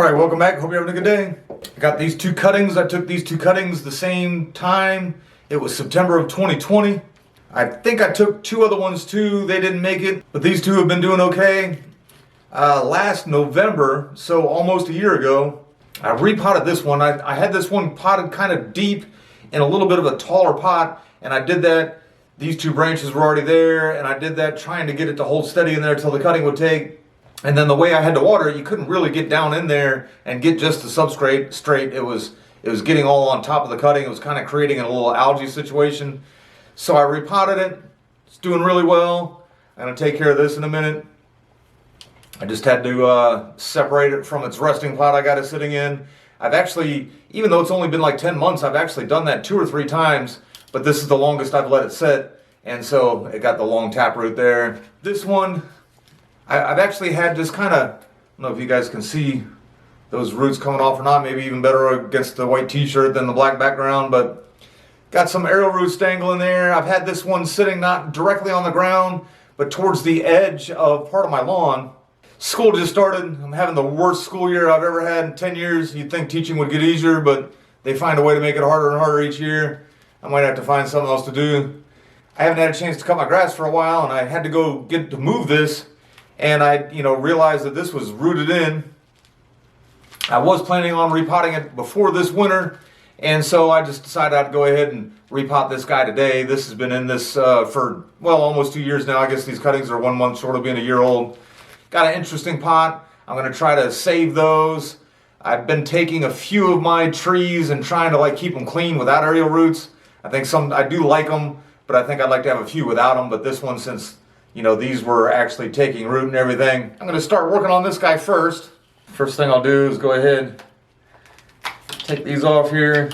Alright, welcome back. Hope you're having a good day. I got these two cuttings. I took these two cuttings the same time. It was September of 2020. I think I took two other ones too. They didn't make it, but these two have been doing okay. Last November, so almost a year ago, I repotted this one. I had this one potted kind of deep in a little bit of a taller pot, and I did that. These two branches were already there, and I did that trying to get it to hold steady in there till the cutting would take. And then the way I had to water it, you couldn't really get down in there and get just the substrate straight. It was getting all on top of the cutting. It was kind of creating a little algae situation. So I repotted it. It's doing really well. I'm going to take care of this in a minute. I just had to separate it from its resting pot I got it sitting in. I've actually, even though it's only been like 10 months, I've actually done that 2 or 3 times, but this is the longest I've let it sit. And so it got the long taproot there. This one, I've actually had just kind of, I don't know if you guys can see those roots coming off or not, maybe even better against the white t-shirt than the black background, but got some arrow roots dangling there. I've had this one sitting not directly on the ground, but towards the edge of part of my lawn. School just started. I'm having the worst school year I've ever had in 10 years. You'd think teaching would get easier, but they find a way to make it harder and harder each year. I might have to find something else to do. I haven't had a chance to cut my grass for a while, and I had to go get to move this. And I, realized that this was rooted in. I was planning on repotting it before this winter, and so I just decided I'd go ahead and repot this guy today. This has been in this for, well, almost 2 years now. I guess these cuttings are 1 month short of being a year old. Got an interesting pot. I'm going to try to save those. I've been taking a few of my trees and trying to keep them clean without aerial roots. I do like them, but I think I'd like to have a few without them. But this one, since these were actually taking root and everything, I'm going to start working on this guy first. First thing I'll do is go ahead, take these off here.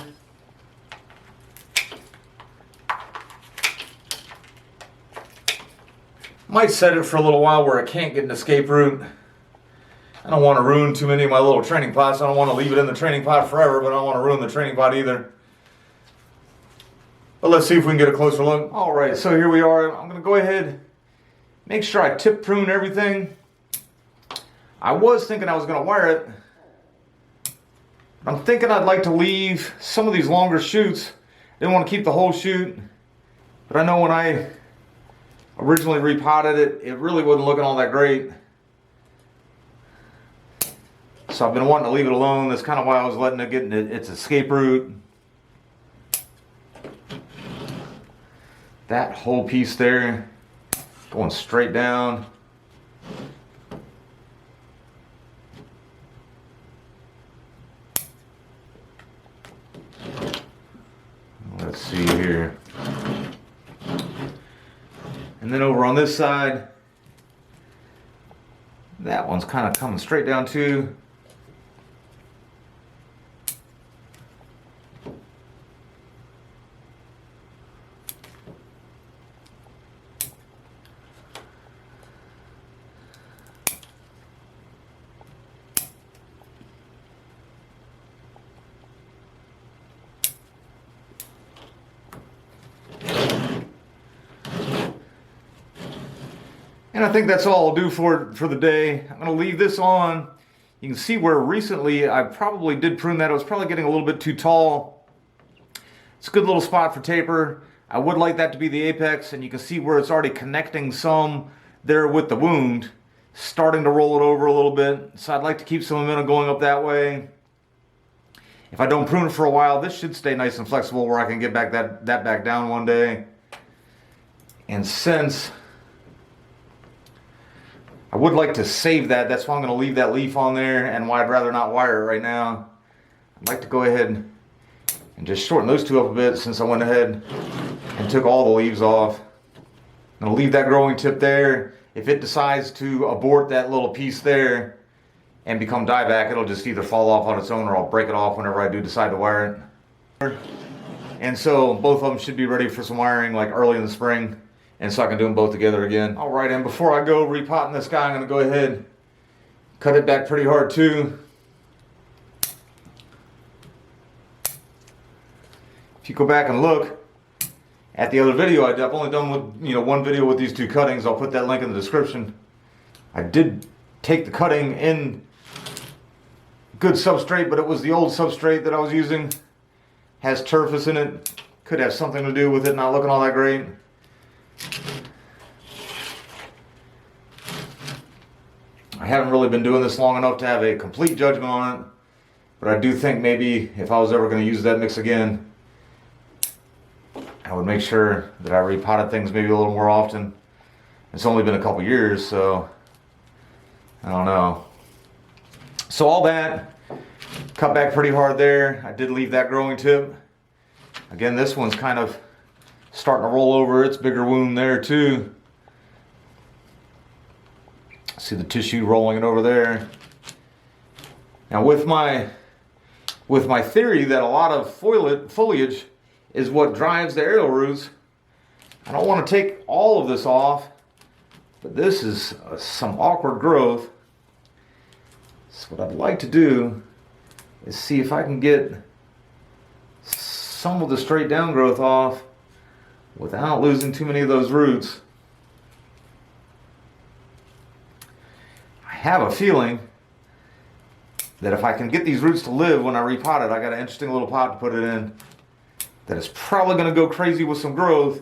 Might set it for a little while where it can't get an escape root. I don't want to ruin too many of my little training pots. I don't want to leave it in the training pot forever, but I don't want to ruin the training pot either. But let's see if we can get a closer look. All right, so here we are. I'm going to go ahead, make sure I tip prune everything. I was thinking I was going to wire it. I'm thinking I'd like to leave some of these longer shoots. Didn't want to keep the whole shoot, but I know when I originally repotted it, it really wasn't looking all that great. So I've been wanting to leave it alone. That's kind of why I was letting it get its escape route. That whole piece there, going straight down. Let's see here. And then over on this side, that one's kind of coming straight down too. And I think that's all I'll do for the day. I'm going to leave this on. You can see where recently I probably did prune that. It was probably getting a little bit too tall. It's a good little spot for taper. I would like that to be the apex, and you can see where it's already connecting some there with the wound, starting to roll it over a little bit. So I'd like to keep some momentum going up that way. If I don't prune it for a while, this should stay nice and flexible where I can get back that back down one day. And since I would like to save that, that's why I'm going to leave that leaf on there, and why I'd rather not wire it right now. I'd like to go ahead and just shorten those two up a bit since I went ahead and took all the leaves off. I'm going to leave that growing tip there. If it decides to abort that little piece there and become dieback, it'll just either fall off on its own or I'll break it off whenever I do decide to wire it. And so both of them should be ready for some wiring early in the spring. And so I can do them both together again. All right, and before I go repotting this guy, I'm going to go ahead, cut it back pretty hard too. If you go back and look at the other video, I've only done with one video with these two cuttings. I'll put that link in the description. I did take the cutting in good substrate, but it was the old substrate that I was using. Has turfus in it. Could have something to do with it not looking all that great. I haven't really been doing this long enough to have a complete judgment on it, but I do think maybe if I was ever going to use that mix again, I would make sure that I repotted things maybe a little more often. It's only been a couple years, so I don't know. So all that, cut back pretty hard there. I did leave that growing tip. Again, this one's kind of starting to roll over. It's bigger wound there too. See the tissue rolling it over there. Now with my theory that a lot of foliage is what drives the aerial roots, I don't want to take all of this off, but this is some awkward growth. So what I'd like to do is see if I can get some of the straight down growth off without losing too many of those roots. I have a feeling that if I can get these roots to live when I repot it, I got an interesting little pot to put it in, that it's probably going to go crazy with some growth.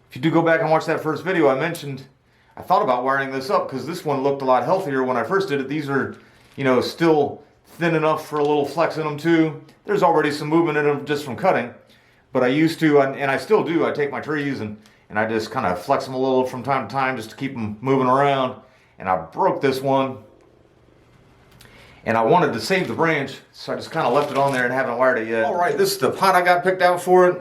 If you do go back and watch that first video I mentioned, I thought about wiring this up because this one looked a lot healthier when I first did it. These are, you know, still thin enough for a little flex in them too. There's already some movement in them just from cutting, but I used to, and I still do, I take my trees and I just kind of flex them a little from time to time just to keep them moving around. And I broke this one, and I wanted to save the branch, so I just kind of left it on there and haven't wired it yet. All right, this is the pot I got picked out for it.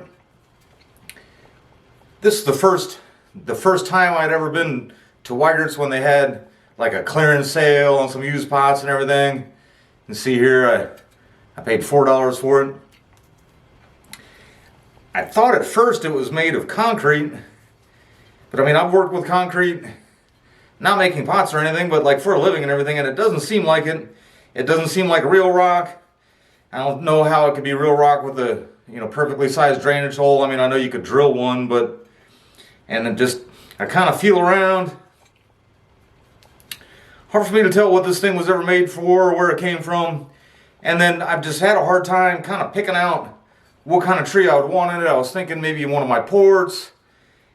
This is the first time I'd ever been to Weigert's when they had like a clearance sale on some used pots and everything. You can see here I paid $4 for it. I thought at first it was made of concrete, but I mean, I've worked with concrete, not making pots or anything, but like for a living and everything, and it doesn't seem like it. It doesn't seem like real rock. I don't know how it could be real rock with a, you know, perfectly sized drainage hole. I mean, I know you could drill one, but, and it just, I kind of feel around. Hard for me to tell what this thing was ever made for or where it came from. And then I've just had a hard time kind of picking out what kind of tree I would want in it. I was thinking maybe one of my ports.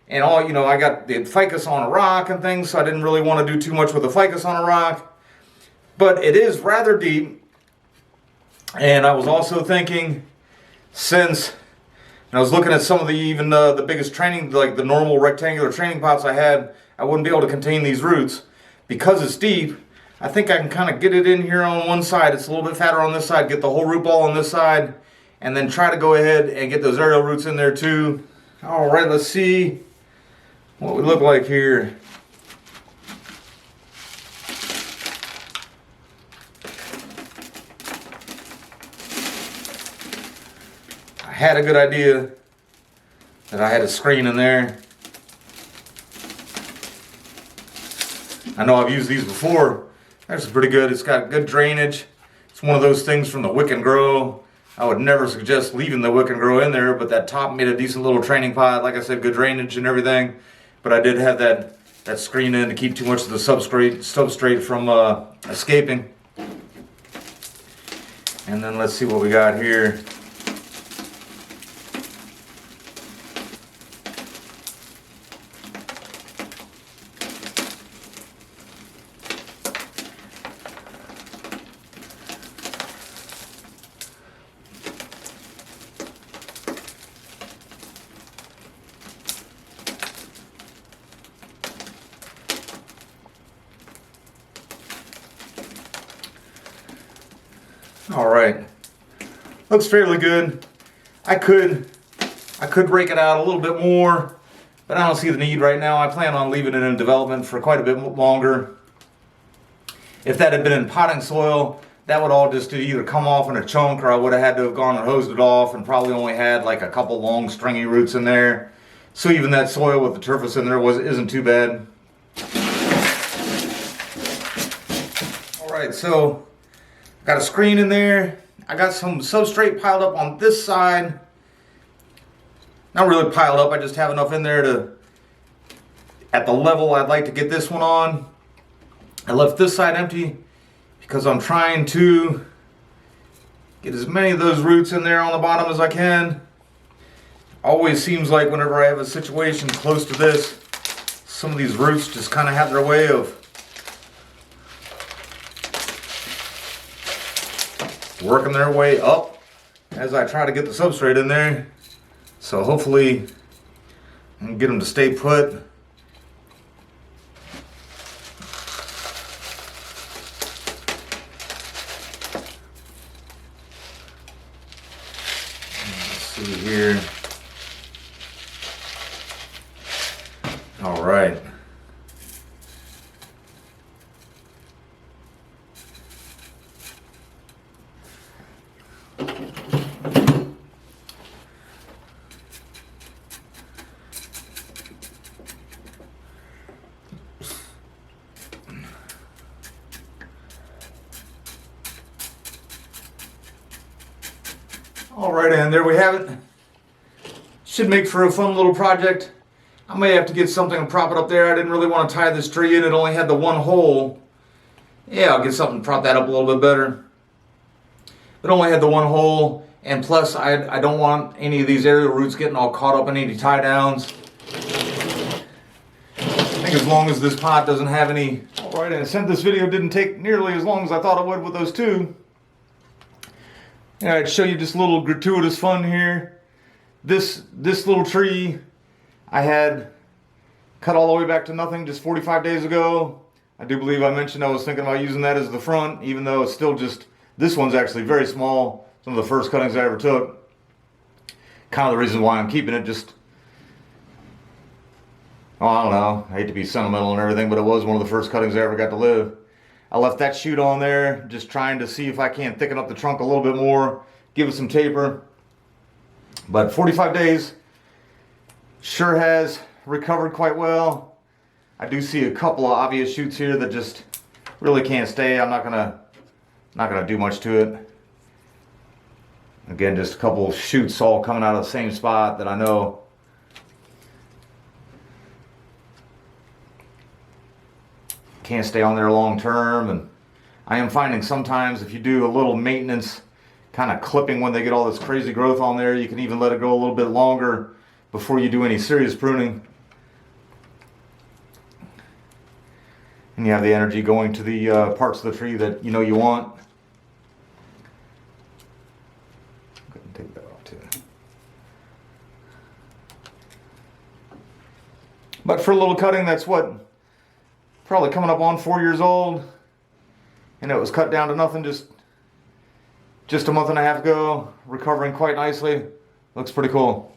And all, you know, I got the ficus on a rock and things, so I didn't really want to do too much with the ficus on a rock. But it is rather deep. And I was also thinking, since I was looking at some of the, even the biggest training, like the normal rectangular training pots I had, I wouldn't be able to contain these roots. Because it's deep, I think I can kind of get it in here on one side. It's a little bit fatter on this side, get the whole root ball on this side, and then try to go ahead and get those aerial roots in there too. All right, let's see what we look like here. I had a good idea that I had a screen in there. I know I've used these before. That's pretty good. It's got good drainage. It's one of those things from the Wick and Grow. I would never suggest leaving the Wick and Grow in there, but that top made a decent little training pot. Like I said, good drainage and everything. But I did have that screen in to keep too much of the substrate from escaping. And then let's see what we got here. All right, looks fairly good. I could rake it out a little bit more, but I don't see the need right now. I plan on leaving it in development for quite a bit longer. If that had been in potting soil, that would all just either come off in a chunk, or I would have had to have gone and hosed it off and probably only had like a couple long stringy roots in there. So even that soil with the turfus in there isn't too bad. All right, so got a screen in there. I got some substrate piled up on this side. Not really piled up, I just have enough in there to, at the level I'd like to get this one on. I left this side empty because I'm trying to Get as many of those roots in there on the bottom as I can. Always seems like whenever I have a situation close to this, some of these roots just kind of have their way of working their way up as I try to get the substrate in there. So hopefully I can get them to stay put. Let's see here. All right. All right, and there we have it. Should make for a fun little project. I may have to get something to prop it up there. I didn't really want to tie this tree in. It only had the one hole. Yeah, I'll get something to prop that up a little bit better. It only had the one hole, and plus I don't want any of these aerial roots getting all caught up in any tie downs. I think as long as this pot doesn't have any... All right, and since this video didn't take nearly as long as I thought it would with those two, I'd show you just a little gratuitous fun here. This little tree I had cut all the way back to nothing just 45 days ago. I do believe I mentioned I was thinking about using that as the front, even though it's still just, this one's actually very small. Some of the first cuttings I ever took. Kind of the reason why I'm keeping it, just, oh, I don't know, I hate to be sentimental and everything, but it was one of the first cuttings I ever got to live. I left that shoot on there, just trying to see if I can't thicken up the trunk a little bit more, give it some taper. But 45 days sure has recovered quite well. I do see a couple of obvious shoots here that just really can't stay. I'm not gonna do much to it. Again, just a couple of shoots all coming out of the same spot that I know can't stay on there long term. And I am finding sometimes if you do a little maintenance kind of clipping when they get all this crazy growth on there, you can even let it go a little bit longer before you do any serious pruning. And you have the energy going to the parts of the tree that you know you want. Go ahead and take that off too. But for a little cutting, that's what, probably coming up on 4 years old, and it was cut down to nothing just a month and a half ago, recovering quite nicely. Looks pretty cool.